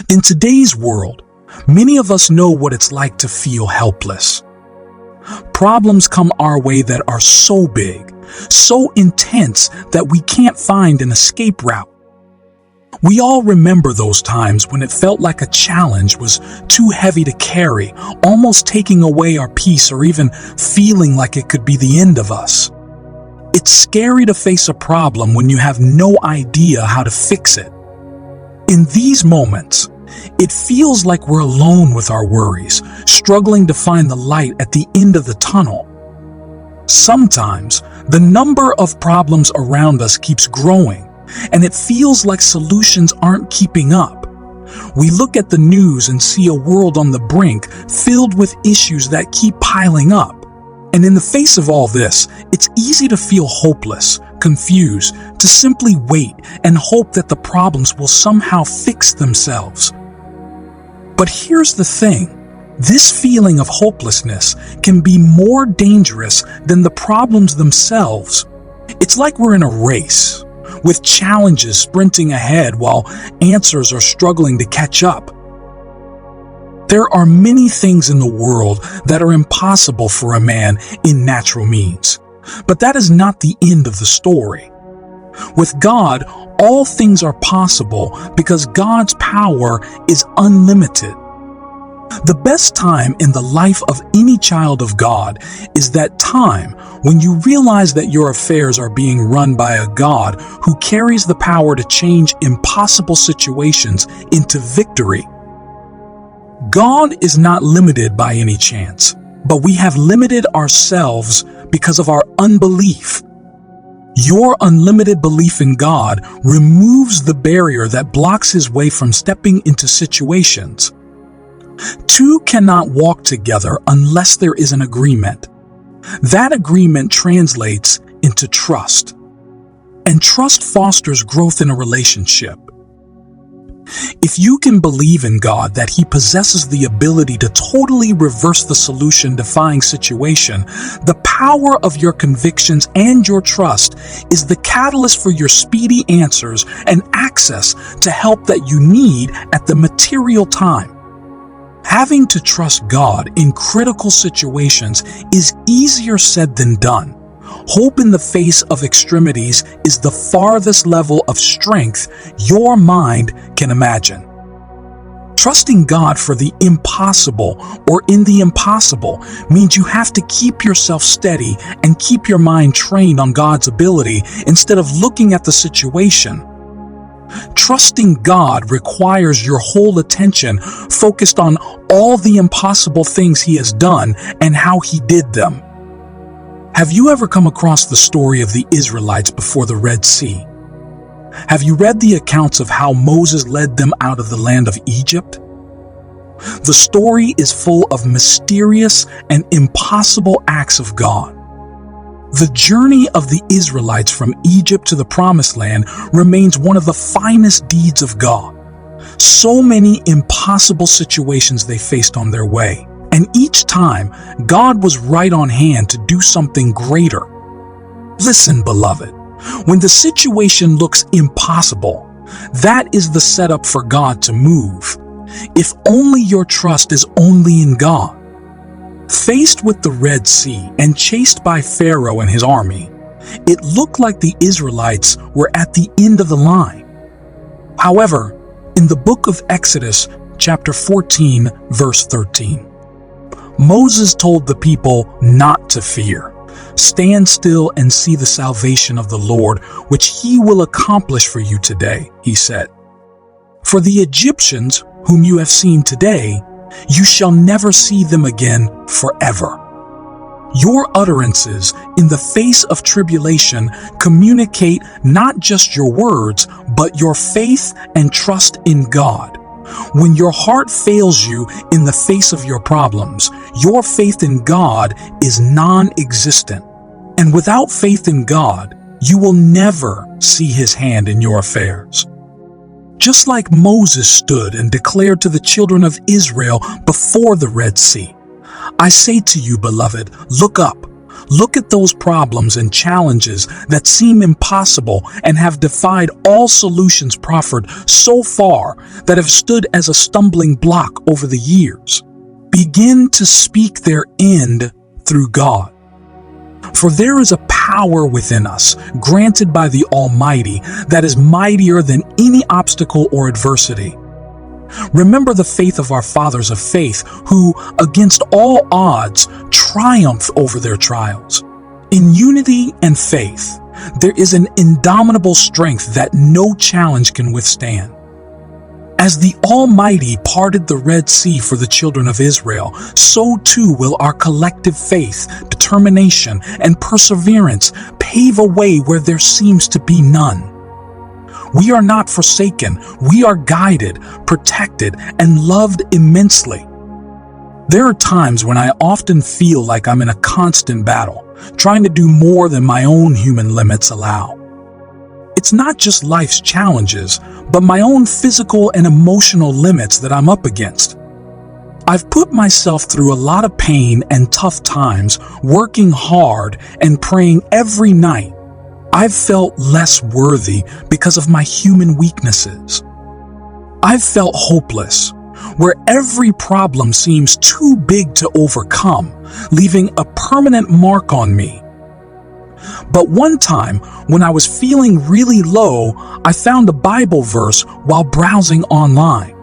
In today's world, many of us know what it's like to feel helpless. Problems come our way that are so big, so intense that we can't find an escape route. We all remember those times when it felt like a challenge was too heavy to carry, almost taking away our peace or even feeling like it could be the end of us. It's scary to face a problem when you have no idea how to fix it. In these moments, it feels like we're alone with our worries, struggling to find the light at the end of the tunnel. Sometimes, the number of problems around us keeps growing, and it feels like solutions aren't keeping up. We look at the news and see a world on the brink filled with issues that keep piling up. And in the face of all this, it's easy to feel hopeless, confused, to simply wait and hope that the problems will somehow fix themselves. But here's the thing. This feeling of hopelessness can be more dangerous than the problems themselves. It's like we're in a race, with challenges sprinting ahead while answers are struggling to catch up. There are many things in the world that are impossible for a man in natural means, but that is not the end of the story. With God, all things are possible because God's power is unlimited. The best time in the life of any child of God is that time when you realize that your affairs are being run by a God who carries the power to change impossible situations into victory. God is not limited by any chance, but we have limited ourselves because of our unbelief. Your unlimited belief in God removes the barrier that blocks His way from stepping into situations. Two cannot walk together unless there is an agreement. That agreement translates into trust, and trust fosters growth in a relationship. If you can believe in God that He possesses the ability to totally reverse the solution-defying situation, the power of your convictions and your trust is the catalyst for your speedy answers and access to help that you need at the material time. Having to trust God in critical situations is easier said than done. Hope in the face of extremities is the farthest level of strength your mind can imagine. Trusting God for the impossible or in the impossible means you have to keep yourself steady and keep your mind trained on God's ability instead of looking at the situation. Trusting God requires your whole attention focused on all the impossible things He has done and how He did them. Have you ever come across the story of the Israelites before the Red Sea? Have you read the accounts of how Moses led them out of the land of Egypt? The story is full of mysterious and impossible acts of God. The journey of the Israelites from Egypt to the Promised Land remains one of the finest deeds of God. So many impossible situations they faced on their way. And each time, God was right on hand to do something greater. Listen, beloved, when the situation looks impossible, that is the setup for God to move. If only your trust is only in God. Faced with the Red Sea and chased by Pharaoh and his army, it looked like the Israelites were at the end of the line. However, in the book of Exodus, chapter 14, verse 13, Moses told the people not to fear. Stand still and see the salvation of the Lord, which He will accomplish for you today, He said. For the Egyptians, whom you have seen today, you shall never see them again forever. Your utterances in the face of tribulation communicate not just your words, but your faith and trust in God. When your heart fails you in the face of your problems, your faith in God is non-existent. And without faith in God, you will never see His hand in your affairs. Just like Moses stood and declared to the children of Israel before the Red Sea, I say to you, beloved, look up, Look at those problems and challenges that seem impossible and have defied all solutions proffered so far that have stood as a stumbling block over the years. Begin to speak their end through God. For there is a power within us, granted by the Almighty, that is mightier than any obstacle or adversity. Remember the faith of our fathers of faith, who, against all odds, triumphed over their trials. In unity and faith, there is an indomitable strength that no challenge can withstand. As the Almighty parted the Red Sea for the children of Israel, so too will our collective faith, determination, and perseverance pave a way where there seems to be none. We are not forsaken. We are guided, protected, and loved immensely. There are times when I often feel like I'm in a constant battle, trying to do more than my own human limits allow. It's not just life's challenges, but my own physical and emotional limits that I'm up against. I've put myself through a lot of pain and tough times, working hard and praying every night. I've felt less worthy because of my human weaknesses. I've felt hopeless, where every problem seems too big to overcome, leaving a permanent mark on me. But one time, when I was feeling really low, I found a Bible verse while browsing online.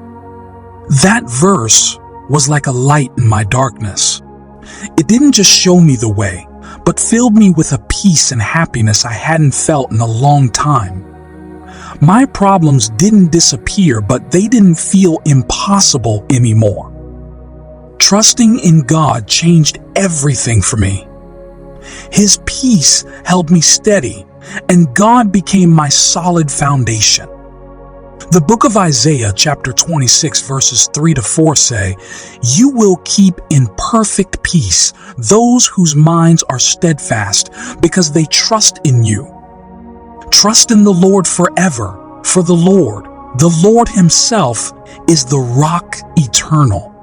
That verse was like a light in my darkness. It didn't just show me the way, but filled me with a peace and happiness I hadn't felt in a long time. My problems didn't disappear, but they didn't feel impossible anymore. Trusting in God changed everything for me. His peace held me steady, and God became my solid foundation. The book of Isaiah, chapter 26, verses 3-4 say, "You will keep in perfect peace those whose minds are steadfast, because they trust in you. Trust in the Lord forever, for the Lord Himself, is the rock eternal."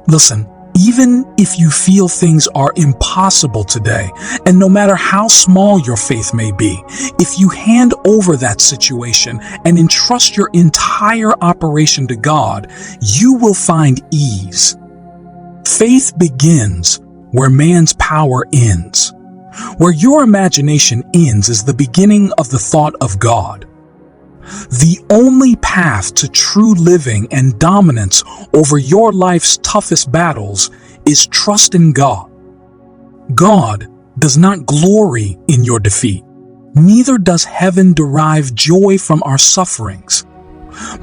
Listen, even if you feel things are impossible today, and no matter how small your faith may be, if you hand over that situation and entrust your entire operation to God, you will find ease. Faith begins where man's power ends. Where your imagination ends is the beginning of the thought of God. The only path to true living and dominance over your life's toughest battles is trust in God. God does not glory in your defeat. Neither does heaven derive joy from our sufferings.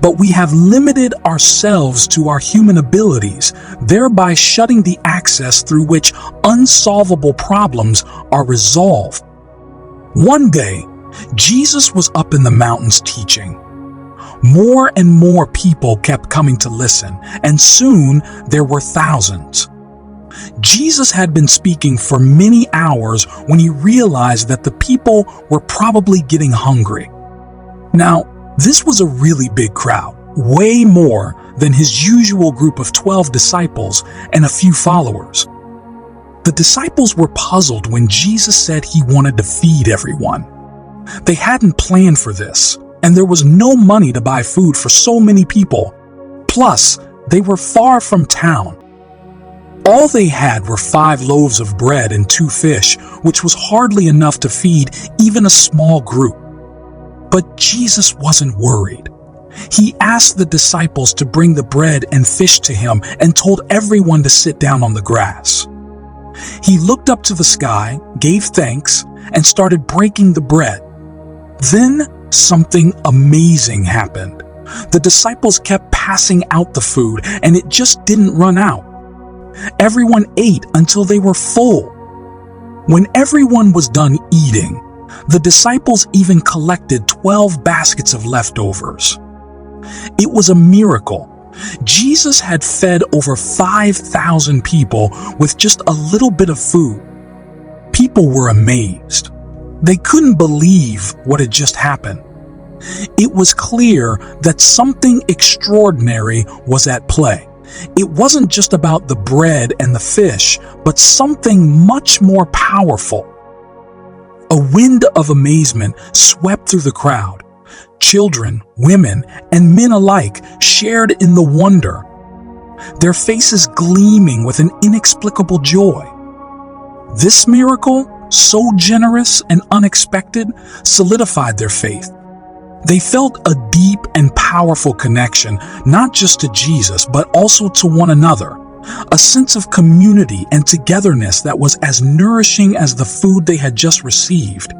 But we have limited ourselves to our human abilities, thereby shutting the access through which unsolvable problems are resolved. One day, Jesus was up in the mountains teaching. More and more people kept coming to listen, and soon there were thousands. Jesus had been speaking for many hours when he realized that the people were probably getting hungry. Now, this was a really big crowd, way more than his usual group of 12 disciples and a few followers. The disciples were puzzled when Jesus said he wanted to feed everyone. They hadn't planned for this, and there was no money to buy food for so many people. Plus, they were far from town. All they had were 5 loaves of bread and 2 fish, which was hardly enough to feed even a small group. But Jesus wasn't worried. He asked the disciples to bring the bread and fish to him and told everyone to sit down on the grass. He looked up to the sky, gave thanks, and started breaking the bread. Then something amazing happened. The disciples kept passing out the food, and it just didn't run out. Everyone ate until they were full. When everyone was done eating, the disciples even collected 12 baskets of leftovers. It was a miracle. Jesus had fed over 5,000 people with just a little bit of food. People were amazed. They couldn't believe what had just happened. It was clear that something extraordinary was at play, It wasn't just about the bread and the fish, but something much more powerful. A wind of amazement swept through the crowd. Children, women, and men alike shared in the wonder, their faces gleaming with an inexplicable joy. This miracle, so generous and unexpected, solidified their faith. They felt a deep and powerful connection, not just to Jesus, but also to one another, a sense of community and togetherness that was as nourishing as the food they had just received.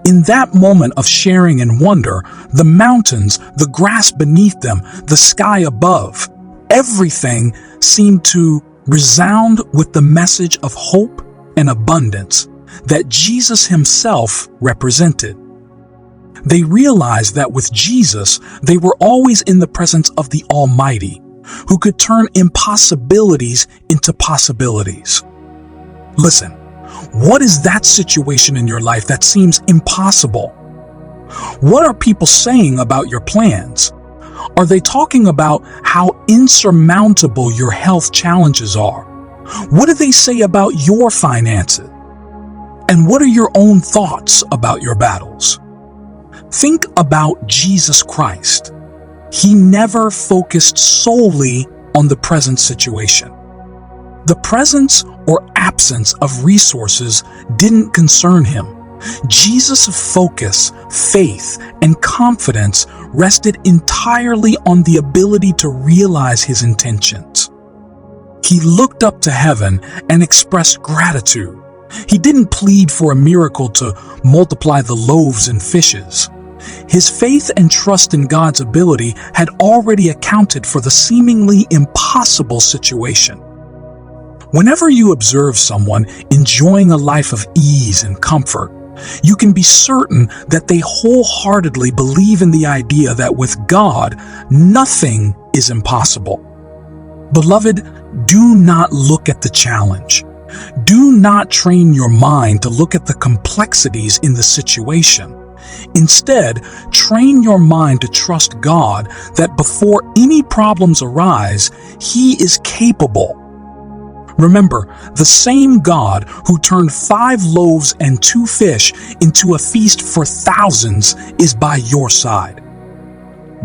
In that moment of sharing and wonder, the mountains, the grass beneath them, the sky above, everything seemed to resound with the message of hope and abundance that Jesus himself represented. They realized that with Jesus, they were always in the presence of the Almighty, who could turn impossibilities into possibilities. Listen, what is that situation in your life that seems impossible? What are people saying about your plans? Are they talking about how insurmountable your health challenges are? What do they say about your finances? And what are your own thoughts about your battles? Think about Jesus Christ. He never focused solely on the present situation. The presence or absence of resources didn't concern him. Jesus' focus, faith, and confidence rested entirely on the ability to realize his intentions. He looked up to heaven and expressed gratitude. He didn't plead for a miracle to multiply the loaves and fishes. His faith and trust in God's ability had already accounted for the seemingly impossible situation. Whenever you observe someone enjoying a life of ease and comfort, you can be certain that they wholeheartedly believe in the idea that with God, nothing is impossible. Beloved, do not look at the challenge. Do not train your mind to look at the complexities in the situation. Instead, train your mind to trust God that before any problems arise, He is capable. Remember, the same God who turned 5 loaves and 2 fish into a feast for thousands is by your side.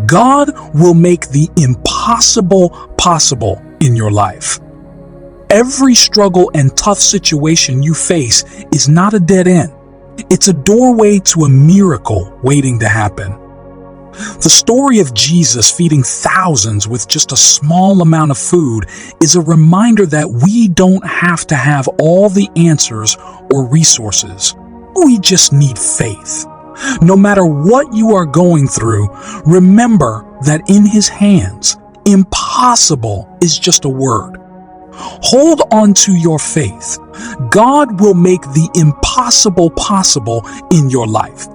God will make the impossible possible in your life. Every struggle and tough situation you face is not a dead end. It's a doorway to a miracle waiting to happen. The story of Jesus feeding thousands with just a small amount of food is a reminder that we don't have to have all the answers or resources. We just need faith. No matter what you are going through, remember that in His hands, impossible is just a word. Hold on to your faith. God will make the impossible possible in your life.